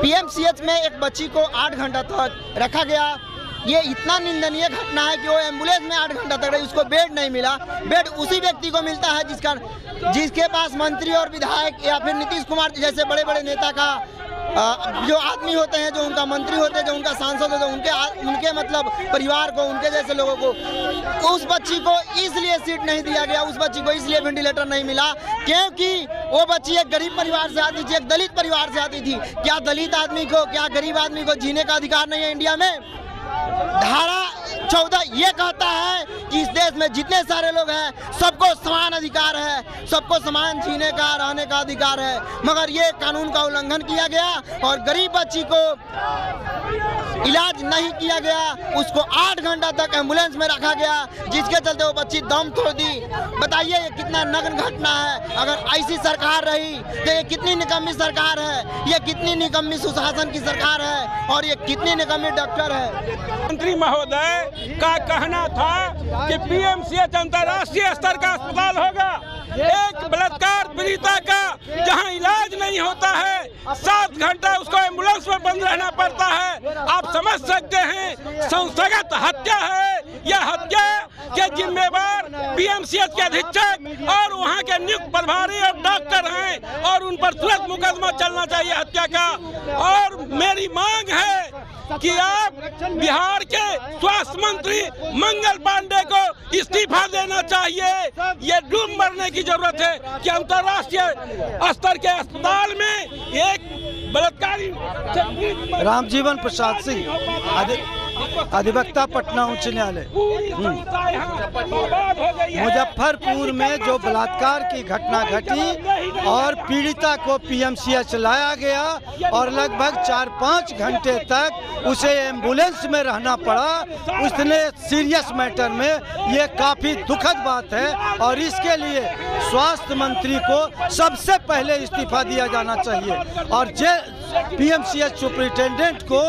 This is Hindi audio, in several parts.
पीएमसीएच में एक बच्ची को 8 घंटा तक रखा गया। ये इतना निंदनीय घटना है कि वो एम्बुलेंस में 8 घंटा तक रही, उसको बेड नहीं मिला। बेड उसी व्यक्ति को मिलता है जिसके पास मंत्री और विधायक या फिर नीतीश कुमार जैसे बड़े बड़े नेता का जो आदमी होते हैं, जो उनका मंत्री होते हैं, जो उनका सांसद होते हैं, उनके मतलब परिवार को, उनके जैसे लोगों को। उस बच्ची को इसलिए सीट नहीं दिया गया, उस बच्ची को इसलिए वेंटिलेटर नहीं मिला क्योंकि वो बच्ची एक गरीब परिवार से आती थी, एक दलित परिवार से आती थी। क्या दलित आदमी को, क्या गरीब आदमी को जीने का अधिकार नहीं है इंडिया में? धारा 14 ये कहता है कि इस देश में जितने सारे लोग हैं सबको समान अधिकार है, सबको समान जीने का, रहने का अधिकार है। मगर ये कानून का उल्लंघन किया गया और गरीब बच्ची को इलाज नहीं किया गया, उसको 8 घंटा तक एम्बुलेंस में रखा गया, जिसके चलते वो बच्ची दम तोड़ दी। बताइए ये कितना नग्न घटना है। अगर ऐसी सरकार रही तो ये कितनी निकम्मी सरकार है, ये कितनी निकम्मी सुशासन की सरकार है और ये कितनी निकम्मी डॉक्टर है। मंत्री महोदय का कहना था कि पीएमसीएच अंतर्राष्ट्रीय स्तर का अस्पताल होगा। एक बलात्कार पीड़िता का जहां इलाज नहीं होता है, 7 घंटा उसको एम्बुलेंस में बंद रहना पड़ता है। आप समझ सकते हैं संस्थागत हत्या है। यह हत्या के जिम्मेवार पीएमसीएच के अधीक्षक और वहां के नियुक्त प्रभारी और डॉक्टर हैं और उन पर तुरंत मुकदमा चलना चाहिए हत्या का। और मेरी मांग है कि आप बिहार के स्वास्थ्य मंत्री मंगल पांडे को इस्तीफा देना चाहिए। ये डूब मरने की जरूरत है कि अंतर्राष्ट्रीय स्तर के अस्पताल में एक बलात्कारी रामजीवन प्रसाद सिंह, अधिवक्ता पटना उच्च न्यायालय। मुजफ्फरपुर में जो बलात्कार की घटना घटी और पीड़िता को पीएमसीएच लाया गया और लगभग 4-5 घंटे तक उसे एम्बुलेंस में रहना पड़ा, उसने सीरियस मैटर में, ये काफ़ी दुखद बात है और इसके लिए स्वास्थ्य मंत्री को सबसे पहले इस्तीफा दिया जाना चाहिए और पीएमसीएच सुपरिटेंडेंट को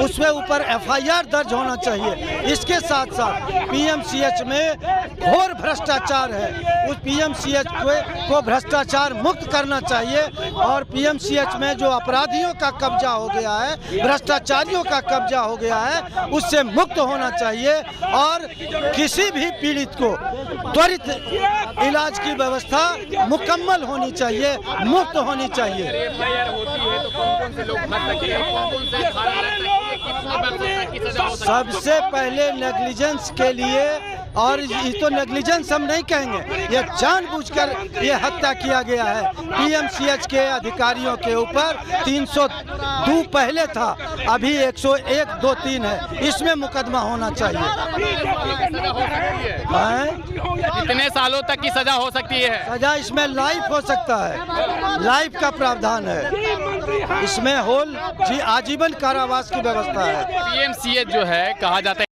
उसमें ऊपर एफआईआर दर्ज होना चाहिए। इसके साथ साथ पीएमसीएच में घोर भ्रष्टाचार है, उस पीएमसीएच को भ्रष्टाचार मुक्त करना चाहिए और पीएमसीएच में जो अपराधियों का कब्जा हो गया है, भ्रष्टाचारियों का कब्जा हो गया है, उससे मुक्त होना चाहिए और किसी भी पीड़ित को त्वरित इलाज की व्यवस्था मुकम्मल होनी चाहिए, मुफ्त होनी चाहिए। सबसे पहले नेग्लिजेंस के लिए, और ये तो नेग्लिजेंस हम नहीं कहेंगे, ये जानबूझकर ये हत्या किया गया है। पीएमसीएच के अधिकारियों के ऊपर 302 पहले था, अभी 101-2-3 है, इसमें मुकदमा होना चाहिए। कितने सालों तक की सजा हो सकती है? सजा इसमें लाइफ हो सकता है, लाइफ का प्रावधान है इसमें, आजीवन कारावास की व्यवस्था है। पीएमसीएच जो है कहा जाता है